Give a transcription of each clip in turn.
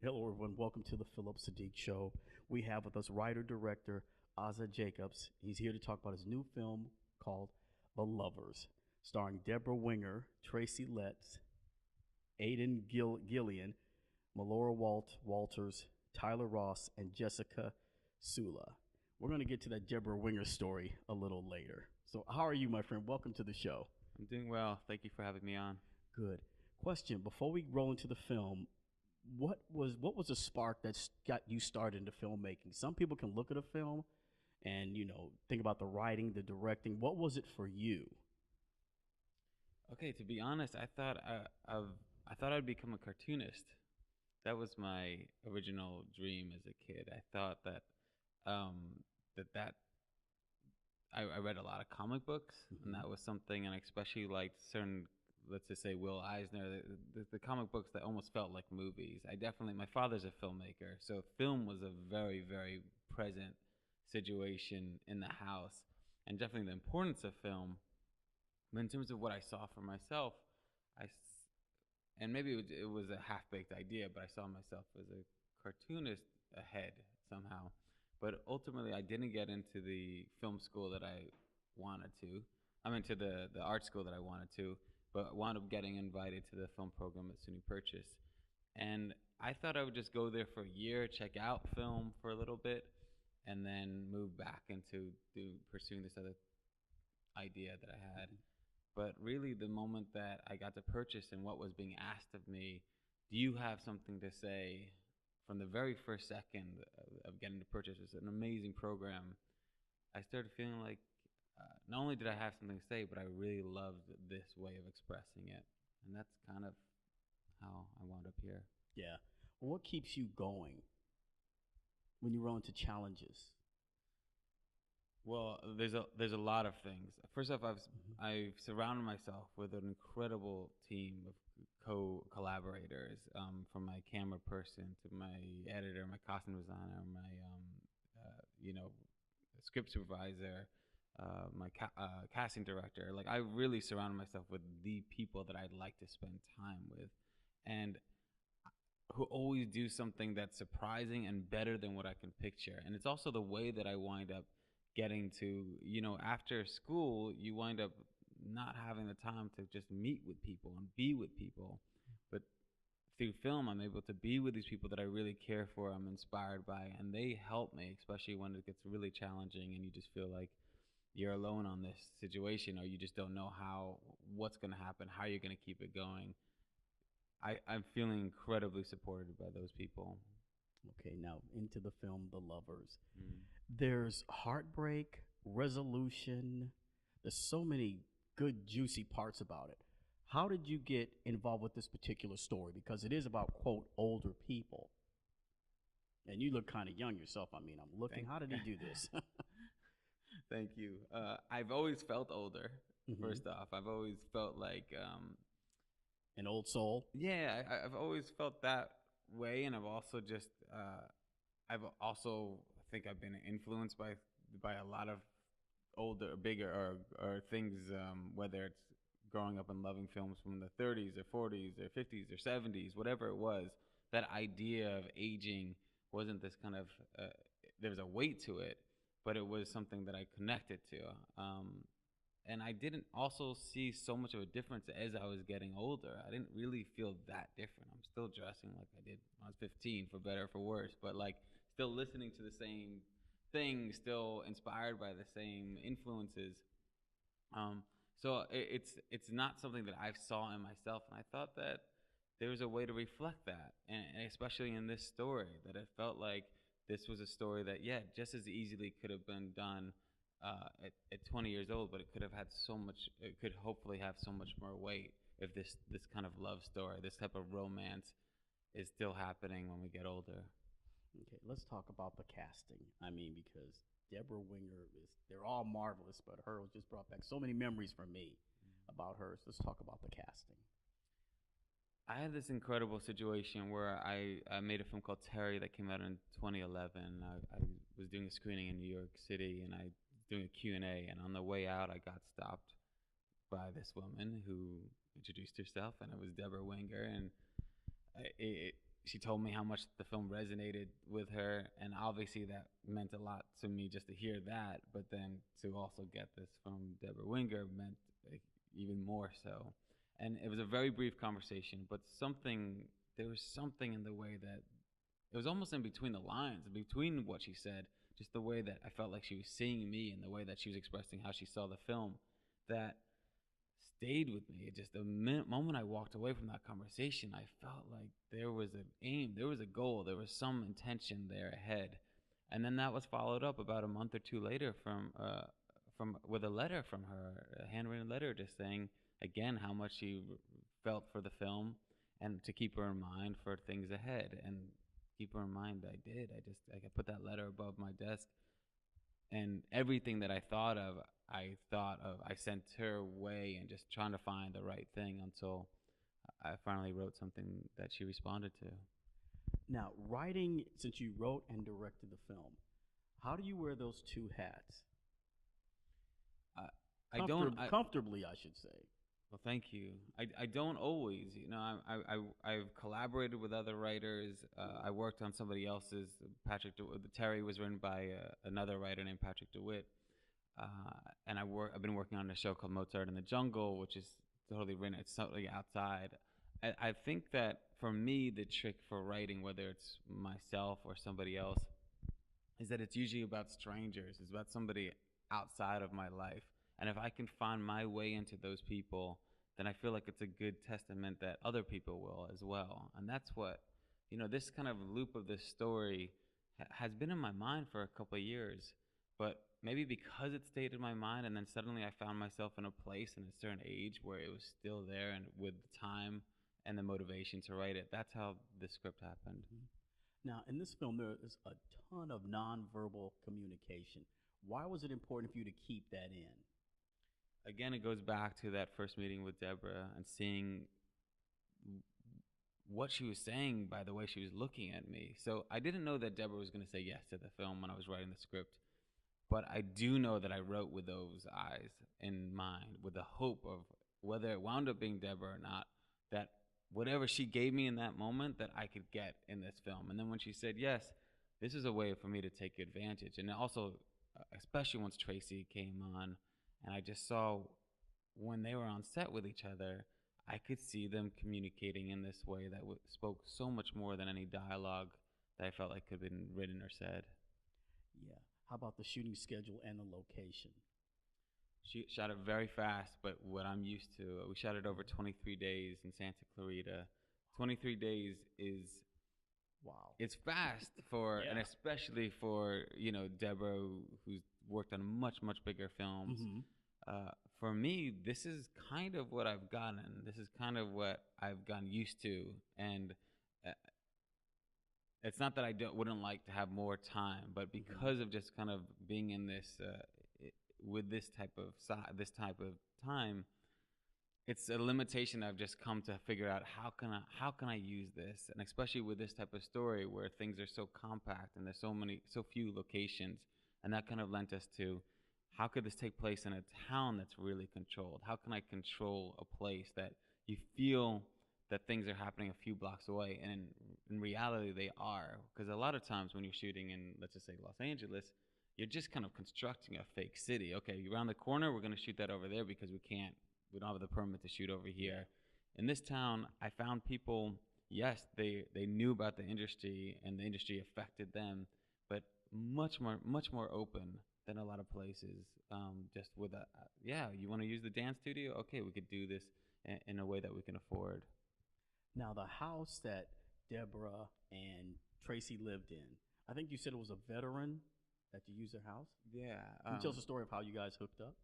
Hello, everyone. Welcome to the Phillip Siddiq Show. We have with us writer-director Azazel Jacobs. He's here to talk about his new film called The Lovers, starring Debra Winger, Tracy Letts, Gillian, Melora Walters, Tyler Ross, and Jessica Sula. We're going to get to that Debra Winger story a little later. So, how are you, my friend? Welcome to the show. I'm doing well. Thank you for having me on. Good. Question: before we roll into the film, what was a spark that got you started into filmmaking? Some people can look at a film and think about the writing, the directing. What was it for you? Okay, to be honest, I thought I'd become a cartoonist. That was my original dream as a kid. I thought that um, that I read a lot of comic books, and that was something, and I especially liked certain, let's just say, Will Eisner, the comic books that almost felt like movies. My father's a filmmaker, so film was a very, very present situation in the house, and definitely the importance of film. But in terms of what I saw for myself, and maybe it was a half-baked idea, but I saw myself as a cartoonist ahead somehow. But ultimately, I didn't get into the film school that I wanted to. I'm into the art school that I wanted to, but wound up getting invited to the film program at SUNY Purchase. And I thought I would just go there for a year, check out film for a little bit, and then move back into pursuing this other idea that I had. But really, the moment that I got to Purchase and what was being asked of me, do you have something to say? From the very first second of getting to Purchase, it's an amazing program. I started feeling like not only did I have something to say, but I really loved this way of expressing it. And that's kind of how I wound up here. Yeah. Well, what keeps you going when you run into challenges? Well, there's a lot of things. First off, I've surrounded myself with an incredible team of collaborators, from my camera person to my editor, my costume designer, my script supervisor, my casting director. Like, I really surrounded myself with the people that I'd like to spend time with, and who always do something that's surprising and better than what I can picture. And it's also the way that I wind up getting to, after school, you wind up not having the time to just meet with people and be with people. But through film, I'm able to be with these people that I really care for, I'm inspired by, and they help me, especially when it gets really challenging and you just feel like you're alone on this situation, or you just don't know what's going to happen, how you're going to keep it going. I'm feeling incredibly supported by those people. Okay, now into the film The Lovers. Mm. There's heartbreak, resolution. There's so many good, juicy parts about it. How did you get involved with this particular story? Because it is about, quote, older people. And you look kind of young yourself. I mean, I'm looking. How did he do this? Thank you. I've always felt older, first Mm-hmm. off. I've always felt like An old soul. yeah, I've always felt that way, and I think I've been influenced by a lot of older, bigger, or things, whether it's growing up and loving films from the 30s or 40s or 50s or 70s, whatever it was. That idea of aging wasn't this kind of there's a weight to it, but it was something that I connected to. And I didn't also see so much of a difference as I was getting older. I didn't really feel that different. I'm still dressing like I did when I was 15, for better or for worse, but like still listening to the same things, still inspired by the same influences. So it's not something that I saw in myself, and I thought that there was a way to reflect that, and especially in this story, that it felt like this was a story that, yeah, just as easily could have been done at 20 years old, but it could have had so much. It could hopefully have so much more weight if this kind of love story, this type of romance, is still happening when we get older. Okay, let's talk about the casting. I mean, because Debra Winger they're all marvelous, but her just brought back so many memories for me about her. So let's talk about the casting. I had this incredible situation where I made a film called Terry that came out in 2011. I was doing a screening in New York City, and I was doing a Q&A, and on the way out, I got stopped by this woman who introduced herself, and it was Debra Winger, and it she told me how much the film resonated with her, and obviously that meant a lot to me just to hear that. But then to also get this from Debra Winger meant like, even more so. And it was a very brief conversation, but there was something in the way that it was almost in between the lines, in between what she said, just the way that I felt like she was seeing me and the way that she was expressing how she saw the film, that stayed with me. It just the moment I walked away from that conversation, I felt like there was an aim, there was a goal, there was some intention there ahead, and then that was followed up about a month or two later from with a letter from her, a handwritten letter, just saying again how much she felt for the film and to keep her in mind for things ahead. And keep her in mind, I did. I put that letter above my desk, and everything that I sent her way, and just trying to find the right thing until I finally wrote something that she responded to. Now, writing, since you wrote and directed the film, how do you wear those two hats? Comfortably, I should say. Well, thank you. I don't always, I've collaborated with other writers. I worked on somebody else's, Patrick DeWitt. Terry was written by another writer named Patrick DeWitt. And I've been working on a show called Mozart in the Jungle, which is totally written. It's totally outside. I think that for me, the trick for writing, whether it's myself or somebody else, is that it's usually about strangers. It's about somebody outside of my life. And if I can find my way into those people, then I feel like it's a good testament that other people will as well. And that's what, this kind of loop of this story has been in my mind for a couple of years. But maybe because it stayed in my mind, and then suddenly I found myself in a place in a certain age where it was still there, and with the time and the motivation to write it, that's how the script happened. Now, in this film, there is a ton of nonverbal communication. Why was it important for you to keep that in? Again, it goes back to that first meeting with Debra and seeing what she was saying by the way she was looking at me. So I didn't know that Debra was going to say yes to the film when I was writing the script, but I do know that I wrote with those eyes in mind, with the hope of, whether it wound up being Debra or not, that whatever she gave me in that moment, that I could get in this film. And then when she said yes, this is a way for me to take advantage. And also, especially once Tracy came on, and I just saw when they were on set with each other, I could see them communicating in this way that spoke so much more than any dialogue that I felt like could have been written or said. Yeah. How about the shooting schedule and the location? She shot it very fast, but what I'm used to. We shot it over 23 days in Santa Clarita. 23 days is, wow, it's fast and especially for Debra, who's worked on much bigger films. For me, this is kind of what I've gotten. This is kind of what I've gotten used to, and it's not that I wouldn't like to have more time, but because of just kind of being in this with this type of time, it's a limitation I've just come to figure out. How can I use this, and especially with this type of story where things are so compact and there's so few locations, and that kind of lent us to, how could this take place in a town that's really controlled? How can I control a place that you feel that things are happening a few blocks away, and in reality they are? Because a lot of times when you're shooting in, let's just say, Los Angeles, you're just kind of constructing a fake city. Okay, around the corner, we're going to shoot that over there because we don't have the permit to shoot over here. In this town, I found people, yes, they knew about the industry and the industry affected them, but much more open than a lot of places. Just with you want to use the dance studio? Okay, we could do this in a way that we can afford. Now, the house that Debra and Tracy lived in, I think you said it was a veteran that you used their house? Yeah. Can you tell us the story of how you guys hooked up?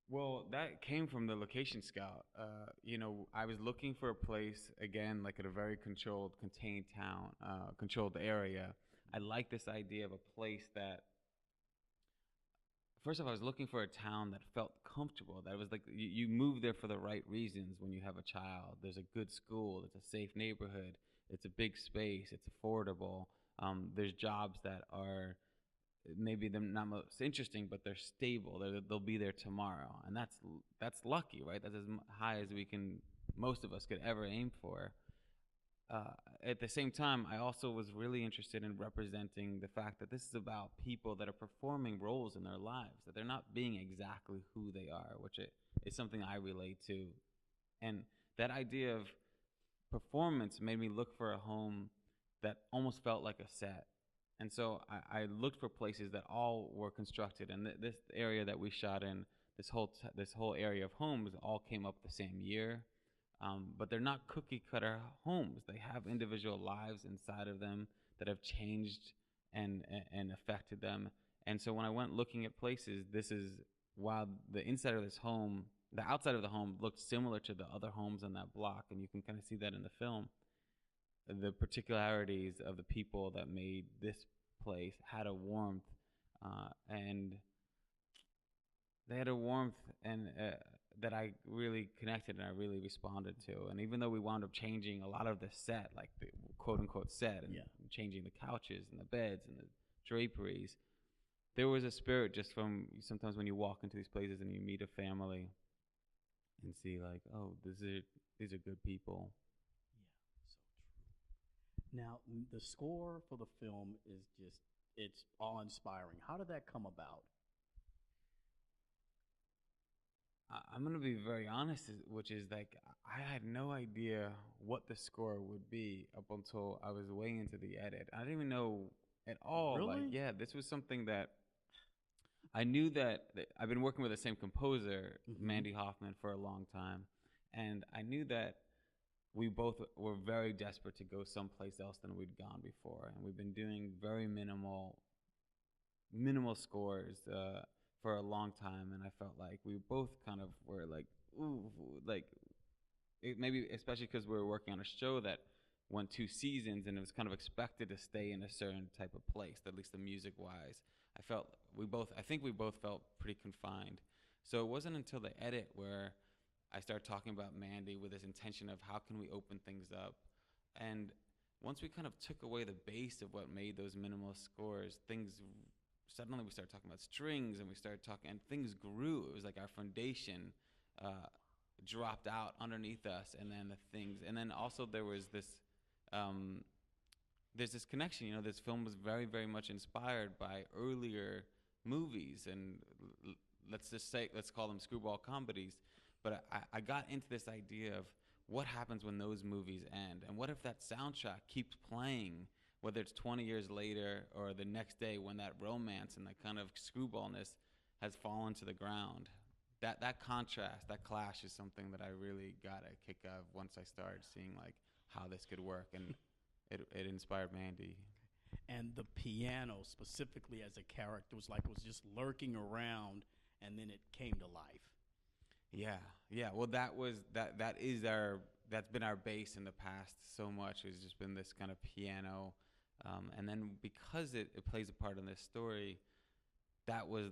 Well, that came from the location scout. I was looking for a place, again, like at a very controlled, contained town, controlled area. I like this idea of a place that, first of all, I was looking for a town that felt comfortable. That was like, you move there for the right reasons when you have a child. There's a good school. It's a safe neighborhood. It's a big space. It's affordable. There's jobs that are maybe they're not most interesting, but they're stable. They'll be there tomorrow. And that's lucky, right? That's as high as most of us could ever aim for. uh, at the same time, I also was really interested in representing the fact that this is about people that are performing roles in their lives, that they're not being exactly who they are, which is something I relate to. And that idea of performance made me look for a home that almost felt like a set. And so I looked for places that all were constructed, and this area that we shot in, this whole area of homes, all came up the same year. But they're not cookie cutter homes. They have individual lives inside of them that have changed and affected them. And so when I went looking at places, this is while the inside of this home, the outside of the home looked similar to the other homes on that block, and you can kind of see that in the film. The particularities of the people that made this place had a warmth, and they had a warmth and that I really connected and I really responded to. And even though we wound up changing a lot of the set, like the quote unquote set, and changing the couches and the beds and the draperies, there was a spirit just from sometimes when you walk into these places and you meet a family and see like, oh, these are good people. Yeah, so true. Now, the score for the film is just, it's awe-inspiring. How did that come about? I'm gonna be very honest, which is like I had no idea what the score would be up until I was way into the edit. I didn't even know at all. Like, Really? yeah, this was something that I knew that I've been working with the same composer, Mandy Hoffman, for a long time, and I knew that we both were very desperate to go someplace else than we'd gone before, and we've been doing very minimal scores for a long time, and I felt like we both kind of were like, ooh, like maybe especially because we were working on a show that went 2 seasons, and it was kind of expected to stay in a certain type of place, at least the music wise. I think we both felt pretty confined. So it wasn't until the edit where I started talking about Mandy with this intention of how can we open things up, and once we kind of took away the base of what made those minimal scores, things suddenly we started talking about strings, and we started talking, and things grew. It was like our foundation dropped out underneath us, and then the things, and then also there was this, there's this connection. You know, this film was very, very much inspired by earlier movies, and let's call them screwball comedies. But I got into this idea of what happens when those movies end, and what if that soundtrack keeps playing, whether it's 20 years later or the next day when that romance and that kind of screwballness has fallen to the ground. That contrast, that clash is something that I really got a kick of once I started seeing like how this could work, and it inspired Mandy. And the piano specifically as a character was like it was just lurking around, and then it came to life. Yeah, yeah. Well, that's been our base in the past so much. It's just been this kind of piano, and then because it plays a part in this story, that was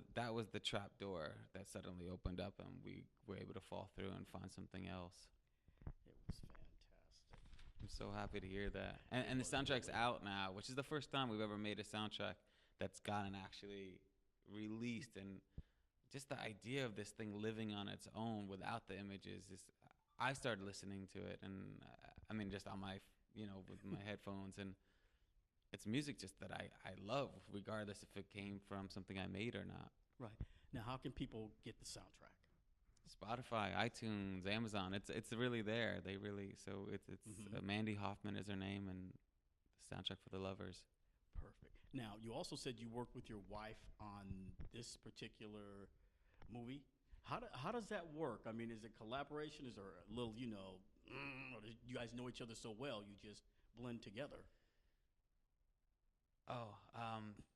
the trap door that suddenly opened up, and we were able to fall through and find something else. It was fantastic. I'm so happy to hear that. And the soundtrack's out now, which is the first time we've ever made a soundtrack that's gotten actually released. And just the idea of this thing living on its own without the images is, I started listening to it, and I mean, just on my, with my headphones, and it's music just that I love, regardless if it came from something I made or not. Right. Now, how can people get the soundtrack? Spotify, iTunes, Amazon. It's really there. It's Mandy Hoffman is her name, and the soundtrack for The Lovers. Perfect. Now, you also said you worked with your wife on this particular movie. How does that work? I mean, is it collaboration? Is there a little, or do you guys know each other so well you just blend together? Oh,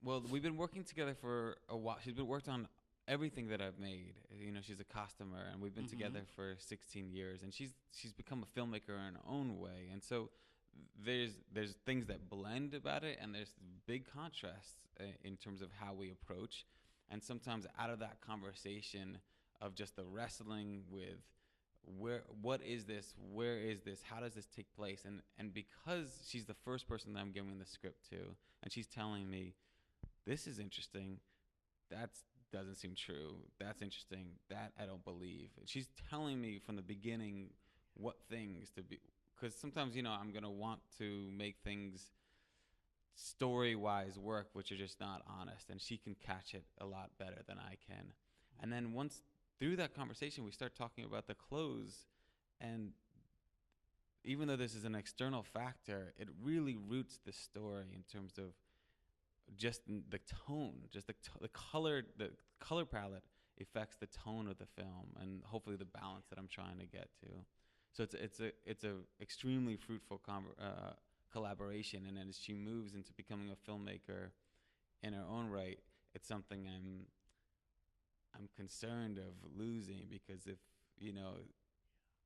well, we've been working together for a while. She's been worked on everything that I've made. She's a costumer, and we've been together for 16 years, and she's become a filmmaker in her own way. And so there's things that blend about it, and there's big contrasts in terms of how we approach. And sometimes out of that conversation of just the wrestling with what is this, where is this, how does this take place, and because she's the first person that I'm giving the script to, and she's telling me, this is interesting, that doesn't seem true, that's interesting, that I don't believe. She's telling me from the beginning what things to be because sometimes, I'm going to want to make things story-wise work, which are just not honest, and she can catch it a lot better than I can. And then once through that conversation, we start talking about the clothes, and even though this is an external factor, it really roots the story in terms of just the tone, just the color palette affects the tone of the film, and hopefully the balance that I'm trying to get to. So it's a extremely fruitful collaboration, and as she moves into becoming a filmmaker in her own right, it's something I'm concerned of losing, because if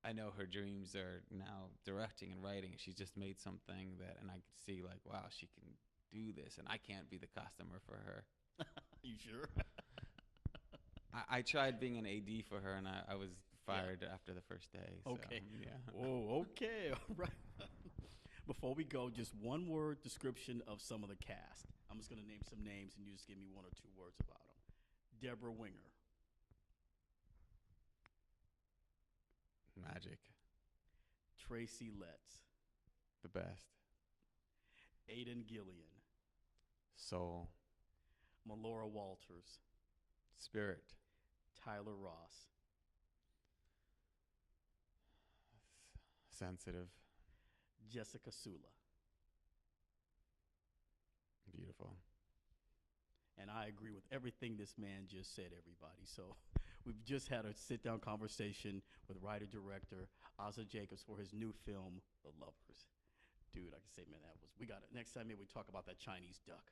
I know her dreams are now directing and writing. She's just made something that, and I could see like, wow, she can do this, and I can't be the costumer for her. You sure? I tried being an AD for her, and I was fired after the first day. So, Okay. yeah. Oh, okay. All right. Before we go, just one word description of some of the cast. I'm just going to name some names, and you just give me one or two words about them. Debra Winger. Magic. Tracy Letts. The best. Aidan Gillian. Soul. Melora Walters. Spirit. Tyler Ross. Sensitive. Jessica Sula. Beautiful. And I agree with everything this man just said, everybody. So we've just had a sit-down conversation with writer-director Azazel Jacobs for his new film, The Lovers. Dude, I can say, man, we got it. Next time, maybe we talk about that Chinese duck.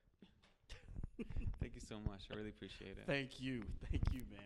Thank you so much. I really appreciate it. Thank you. Thank you, man.